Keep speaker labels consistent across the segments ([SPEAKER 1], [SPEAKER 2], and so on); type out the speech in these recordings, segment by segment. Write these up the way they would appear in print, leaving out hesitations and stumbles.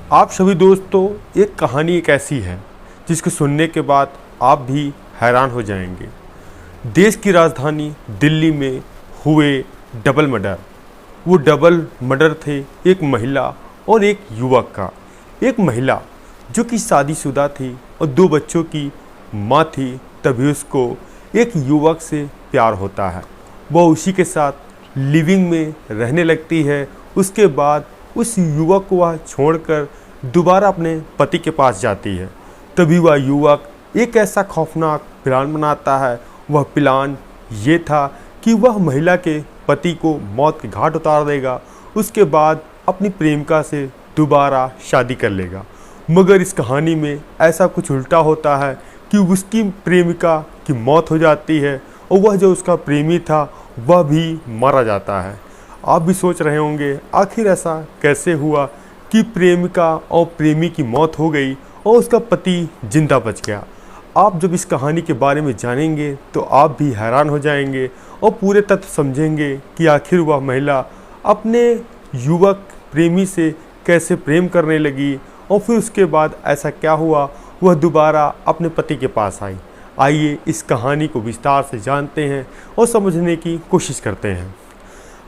[SPEAKER 1] आप सभी दोस्तों, एक कहानी एक ऐसी है जिसको सुनने के बाद आप भी हैरान हो जाएंगे। देश की राजधानी दिल्ली में हुए डबल मर्डर। वो डबल मर्डर थे एक महिला और एक युवक का। एक महिला जो कि शादीशुदा थी और 2 बच्चों की माँ थी, तभी उसको एक युवक से प्यार होता है। वह उसी के साथ लिविंग में रहने लगती है। उसके बाद उस युवक को वह छोड़कर दोबारा अपने पति के पास जाती है। तभी वह युवक एक ऐसा खौफनाक प्लान बनाता है। वह प्लान ये था कि वह महिला के पति को मौत के घाट उतार देगा, उसके बाद अपनी प्रेमिका से दोबारा शादी कर लेगा। मगर इस कहानी में ऐसा कुछ उल्टा होता है कि उसकी प्रेमिका की मौत हो जाती है और वह जो उसका प्रेमी था वह भी मारा जाता है। आप भी सोच रहे होंगे आखिर ऐसा कैसे हुआ कि प्रेमिका और प्रेमी की मौत हो गई और उसका पति जिंदा बच गया। आप जब इस कहानी के बारे में जानेंगे तो आप भी हैरान हो जाएंगे और पूरे तथ्य समझेंगे कि आखिर वह महिला अपने युवक प्रेमी से कैसे प्रेम करने लगी और फिर उसके बाद ऐसा क्या हुआ, वह दोबारा अपने पति के पास आई। आइए इस कहानी को विस्तार से जानते हैं और समझने की कोशिश करते हैं।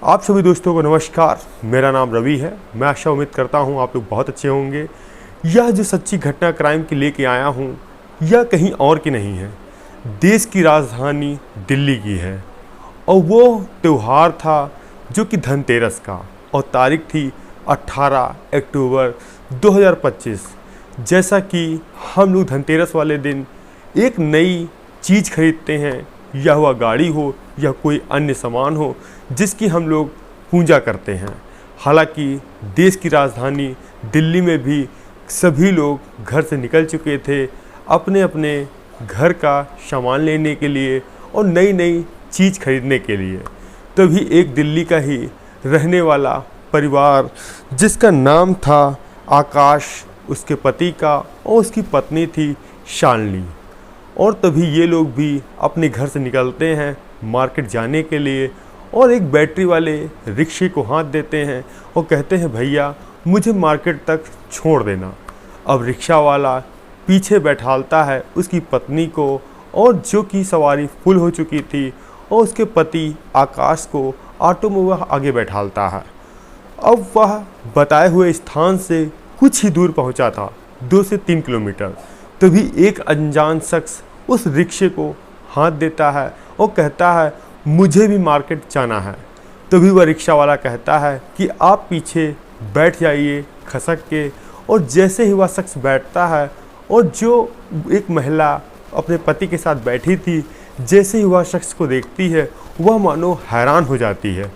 [SPEAKER 1] आप सभी दोस्तों को नमस्कार, मेरा नाम रवि है। मैं आशा उम्मीद करता हूँ आप लोग बहुत अच्छे होंगे। यह जो सच्ची घटना क्राइम की लेके आया हूँ यह कहीं और की नहीं है, देश की राजधानी दिल्ली की है। और वो त्यौहार था जो कि धनतेरस का, और तारीख थी 18 अक्टूबर 2025। जैसा कि हम लोग धनतेरस वाले दिन एक नई चीज़ खरीदते हैं, या वह गाड़ी हो या कोई अन्य सामान हो जिसकी हम लोग पूजा करते हैं। हालांकि देश की राजधानी दिल्ली में भी सभी लोग घर से निकल चुके थे अपने अपने घर का सामान लेने के लिए और नई नई चीज़ खरीदने के लिए। तभी एक दिल्ली का ही रहने वाला परिवार जिसका नाम था आकाश, उसके पति का और उसकी पत्नी थी शालिनी, और तभी ये लोग भी अपने घर से निकलते हैं मार्केट जाने के लिए और एक बैटरी वाले रिक्शे को हाथ देते हैं और कहते हैं भैया मुझे मार्केट तक छोड़ देना। अब रिक्शा वाला पीछे बैठालता है उसकी पत्नी को, और जो कि सवारी फुल हो चुकी थी, और उसके पति आकाश को ऑटो में वह आगे बैठालता है। अब वह बताए हुए स्थान से कुछ ही दूर पहुंचा था, 2 से 3 किलोमीटर। तभी एक अनजान शख्स उस रिक्शे को हाथ देता है और कहता है मुझे भी मार्केट जाना है। तभी वह रिक्शा वाला कहता है कि आप पीछे बैठ जाइए खसक के। और जैसे ही वह शख्स बैठता है और जो एक महिला अपने पति के साथ बैठी थी, जैसे ही वह शख्स को देखती है वह मानो हैरान हो जाती है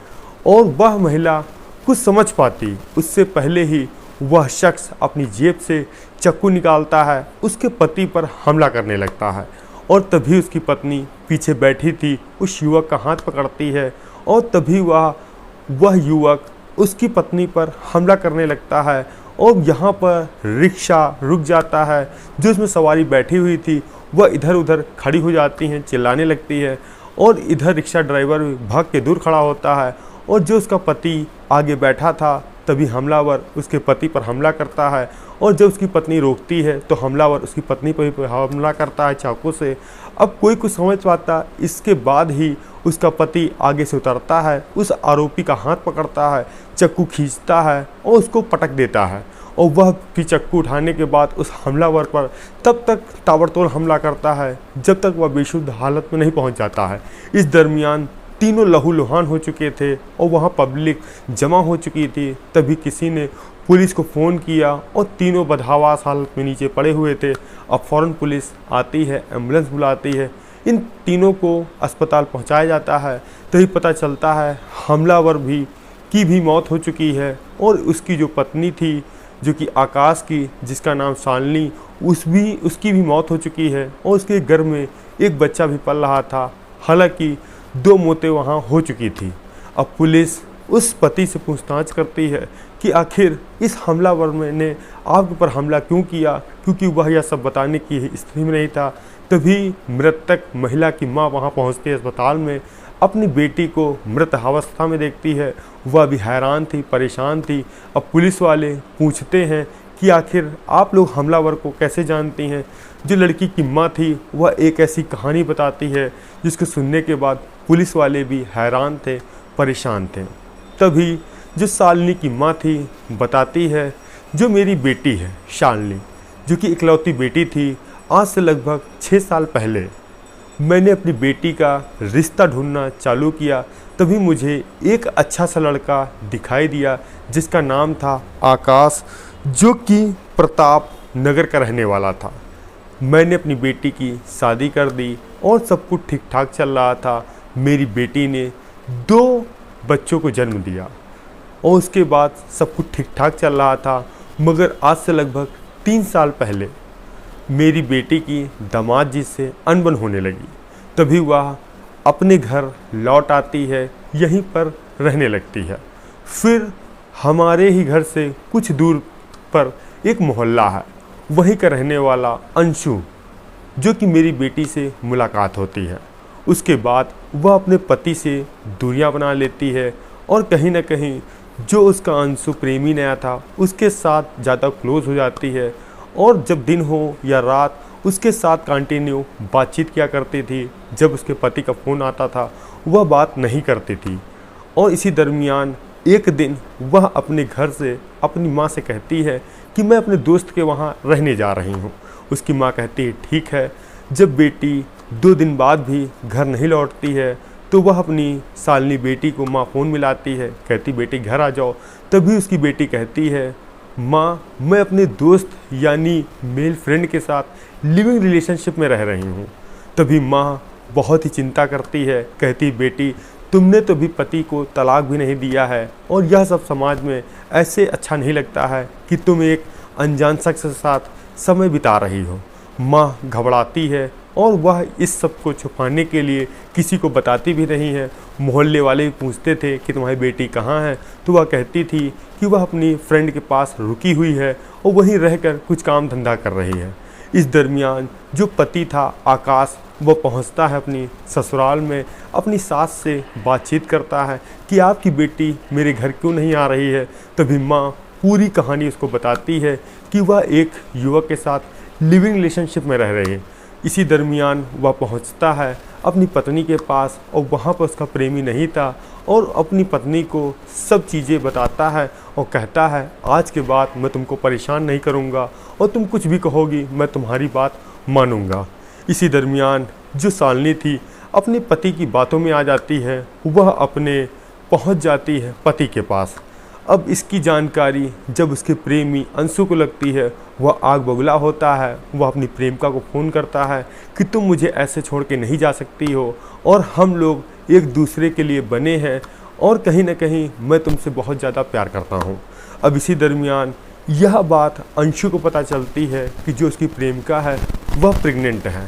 [SPEAKER 1] और वह महिला कुछ समझ पाती उससे पहले ही वह शख्स अपनी जेब से चाकू निकालता है, उसके पति पर हमला करने लगता है। और तभी उसकी पत्नी पीछे बैठी थी उस युवक का हाथ पकड़ती है, और तभी वह युवक उसकी पत्नी पर हमला करने लगता है। और यहाँ पर रिक्शा रुक जाता है, जो उसमें सवारी बैठी हुई थी वह इधर उधर खड़ी हो जाती हैं, चिल्लाने लगती है, और इधर रिक्शा ड्राइवर भाग के दूर खड़ा होता है। और जो उसका पति आगे बैठा था, तभी हमलावर उसके पति पर हमला करता है, और जब उसकी पत्नी रोकती है तो हमलावर उसकी पत्नी पर भी हमला करता है चाकू से। अब कोई कुछ समझ पाता, इसके बाद ही उसका पति आगे से उतरता है, उस आरोपी का हाथ पकड़ता है, चाकू खींचता है और उसको पटक देता है। और वह भी चाकू उठाने के बाद उस हमलावर पर तब तक ताबड़तोड़ हमला करता है जब तक वह बेशुद्ध हालत में नहीं पहुंच जाता है। इस दरमियान तीनों लहूलुहान हो चुके थे और वहाँ पब्लिक जमा हो चुकी थी। तभी किसी ने पुलिस को फ़ोन किया और तीनों बदहवास हालत में नीचे पड़े हुए थे। अब फ़ौरन पुलिस आती है, एम्बुलेंस बुलाती है, इन तीनों को अस्पताल पहुंचाया जाता है। तभी पता चलता है हमलावर की भी मौत हो चुकी है, और उसकी जो पत्नी थी जो कि आकाश की, जिसका नाम शालिनी, उसकी भी मौत हो चुकी है, और उसके गर्भ में एक बच्चा भी पल रहा था। हालांकि 2 मौतें वहाँ हो चुकी थी। अब पुलिस उस पति से पूछताछ करती है कि आखिर इस हमलावर ने आपके ऊपर हमला क्यों किया, क्योंकि वह यह सब बताने की स्थिति में नहीं था। तभी मृतक महिला की माँ वहाँ पहुँचती है अस्पताल में, अपनी बेटी को मृत अवस्था में देखती है। वह भी हैरान थी, परेशान थी। अब पुलिस वाले पूछते हैं कि आखिर आप लोग हमलावर को कैसे जानती हैं। जो लड़की की माँ थी वह एक ऐसी कहानी बताती है जिसको सुनने के बाद पुलिस वाले भी हैरान थे, परेशान थे। तभी जो शालिनी की माँ थी बताती है, जो मेरी बेटी है शालिनी, जो कि इकलौती बेटी थी, आज से लगभग 6 साल पहले मैंने अपनी बेटी का रिश्ता ढूंढना चालू किया। तभी मुझे एक अच्छा सा लड़का दिखाई दिया जिसका नाम था आकाश, जो कि प्रताप नगर का रहने वाला था। मैंने अपनी बेटी की शादी कर दी और सब कुछ ठीक ठाक चल रहा था। मेरी बेटी ने 2 बच्चों को जन्म दिया और उसके बाद सब कुछ ठीक ठाक चल रहा था। मगर आज से लगभग 3 साल पहले मेरी बेटी की दामाद जी से अनबन होने लगी। तभी वह अपने घर लौट आती है, यहीं पर रहने लगती है। फिर हमारे ही घर से कुछ दूर पर एक मोहल्ला है, वहीं का रहने वाला अंशु, जो कि मेरी बेटी से मुलाकात होती है। उसके बाद वह अपने पति से दूरियां बना लेती है और कहीं ना कहीं जो उसका अंशु प्रेमी नया था उसके साथ ज़्यादा क्लोज हो जाती है। और जब दिन हो या रात उसके साथ कंटिन्यू बातचीत किया करती थी। जब उसके पति का फ़ोन आता था वह बात नहीं करती थी। और इसी दरमियान एक दिन वह अपने घर से अपनी माँ से कहती है कि मैं अपने दोस्त के वहाँ रहने जा रही हूँ। उसकी माँ कहती है ठीक है। जब बेटी 2 दिन बाद भी घर नहीं लौटती है तो वह अपनी शालिनी बेटी को माँ फ़ोन मिलाती है, कहती बेटी घर आ जाओ। तभी उसकी बेटी कहती है माँ मैं अपने दोस्त यानी मेल फ्रेंड के साथ लिविंग रिलेशनशिप में रह रही हूँ। तभी माँ बहुत ही चिंता करती है, कहती बेटी तुमने तो भी पति को तलाक भी नहीं दिया है और यह सब समाज में ऐसे अच्छा नहीं लगता है कि तुम एक अनजान शख्स के साथ समय बिता रही हो। माँ घबराती है और वह इस सब को छुपाने के लिए किसी को बताती भी नहीं है। मोहल्ले वाले भी पूछते थे कि तुम्हारी बेटी कहाँ है, तो वह कहती थी कि वह अपनी फ्रेंड के पास रुकी हुई है और वहीं रहकर कुछ काम धंधा कर रही है। इस दरमियान जो पति था आकाश, वह पहुंचता है अपनी ससुराल में, अपनी सास से बातचीत करता है कि आपकी बेटी मेरे घर क्यों नहीं आ रही है। तभी माँ पूरी कहानी उसको बताती है कि वह एक युवक के साथ लिविंग रिलेशनशिप में रह रही है। इसी दरमियान वह पहुंचता है अपनी पत्नी के पास और वहाँ पर उसका प्रेमी नहीं था और अपनी पत्नी को सब चीज़ें बताता है और कहता है आज के बाद मैं तुमको परेशान नहीं करूँगा और तुम कुछ भी कहोगी मैं तुम्हारी बात मानूँगा। इसी दरमियान जो शालिनी थी अपने पति की बातों में आ जाती है, वह अपने पहुँच जाती है पति के पास। अब इसकी जानकारी जब उसके प्रेमी अंशु को लगती है, वह आग बबूला होता है। वह अपनी प्रेमिका को फ़ोन करता है कि तुम मुझे ऐसे छोड़ के नहीं जा सकती हो और हम लोग एक दूसरे के लिए बने हैं और कहीं ना कहीं मैं तुमसे बहुत ज़्यादा प्यार करता हूँ। अब इसी दरमियान यह बात अंशु को पता चलती है कि जो उसकी प्रेमिका है वह प्रेग्नेंट है।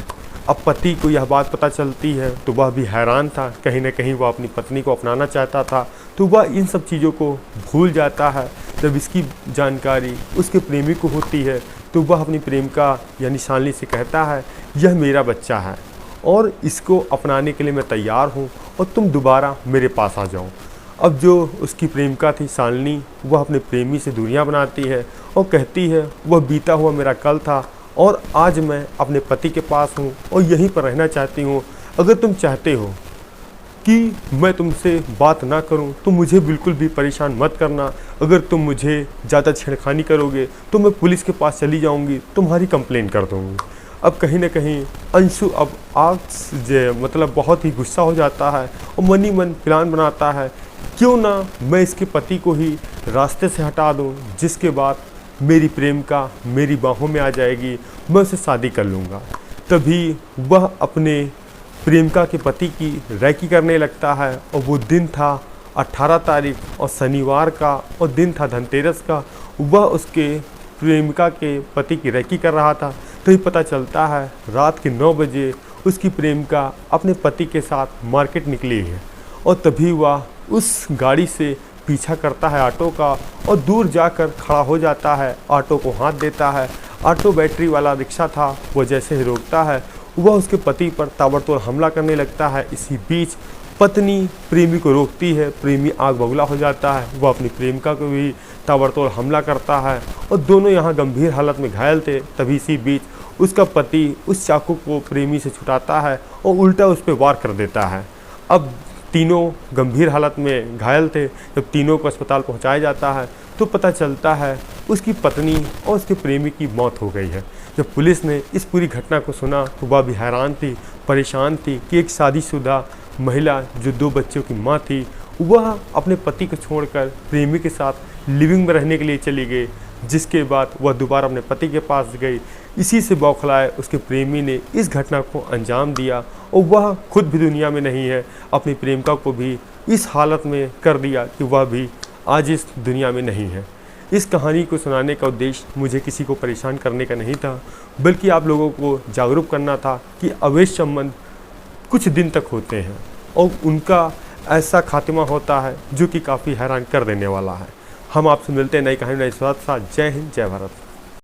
[SPEAKER 1] अब पति को यह बात पता चलती है तो वह भी हैरान था, कहीं ना कहीं वह अपनी पत्नी को अपनाना चाहता था, तो वह इन सब चीज़ों को भूल जाता है। जब इसकी जानकारी उसके प्रेमी को होती है तो वह अपनी प्रेमिका यानी शालिनी से कहता है यह मेरा बच्चा है और इसको अपनाने के लिए मैं तैयार हूँ और तुम दोबारा मेरे पास आ जाओ। अब जो उसकी प्रेमिका थी शालिनी, वह अपने प्रेमी से दूरियां बनाती है और कहती है वह बीता हुआ मेरा कल था और आज मैं अपने पति के पास हूँ और यहीं पर रहना चाहती हूँ। अगर तुम चाहते हो कि मैं तुमसे बात ना करूं तो मुझे बिल्कुल भी परेशान मत करना। अगर तुम मुझे ज़्यादा छेड़खानी करोगे तो मैं पुलिस के पास चली जाऊंगी, तुम्हारी कंप्लेंट कर दूंगी। अब कहीं ना कहीं अंशु अब मतलब बहुत ही गुस्सा हो जाता है और मन ही मन प्लान बनाता है क्यों ना मैं इसके पति को ही रास्ते से हटा दूँ, जिसके बाद मेरी प्रेमिका मेरी बाहों में आ जाएगी, मैं उसे शादी कर लूँगा। तभी वह अपने प्रेमिका के पति की रैकी करने लगता है और वो दिन था 18 तारीख और शनिवार का और दिन था धनतेरस का। वह उसके प्रेमिका के पति की रैकी कर रहा था। तभी पता चलता है रात के 9 बजे उसकी प्रेमिका अपने पति के साथ मार्केट निकली है और तभी वह उस गाड़ी से पीछा करता है ऑटो का और दूर जाकर खड़ा हो जाता है, ऑटो को हाथ देता है। ऑटो बैटरी वाला रिक्शा था, वो जैसे ही रोकता है वह उसके पति पर ताबड़तोड़ हमला करने लगता है। इसी बीच पत्नी प्रेमी को रोकती है, प्रेमी आग बबूला हो जाता है। वह अपनी प्रेमिका को भी ताबड़तोड़ हमला करता है और दोनों यहाँ गंभीर हालत में घायल थे। तभी इसी बीच उसका पति उस चाकू को प्रेमी से छुड़ाता है और उल्टा उस पर वार कर देता है। अब तीनों गंभीर हालत में घायल थे। जब तीनों को अस्पताल पहुंचाया जाता है तो पता चलता है उसकी पत्नी और उसके प्रेमी की मौत हो गई है। जब पुलिस ने इस पूरी घटना को सुना तो वह भी हैरान थी, परेशान थी कि एक शादीशुदा महिला जो 2 बच्चों की माँ थी, वह अपने पति को छोड़कर प्रेमी के साथ लिविंग में रहने के लिए चली गई, जिसके बाद वह दोबारा अपने पति के पास गई। इसी से बौखलाए उसके प्रेमी ने इस घटना को अंजाम दिया और वह खुद भी दुनिया में नहीं है, अपनी प्रेमिका को भी इस हालत में कर दिया कि वह भी आज इस दुनिया में नहीं है। इस कहानी को सुनाने का उद्देश्य मुझे किसी को परेशान करने का नहीं था, बल्कि आप लोगों को जागरूक करना था कि अवैध संबंध कुछ दिन तक होते हैं और उनका ऐसा खात्मा होता है जो कि काफ़ी हैरान कर देने वाला है। हम आपसे मिलते हैं नई कहानी नए स्वाद साथ। जय हिंद, जय भारत।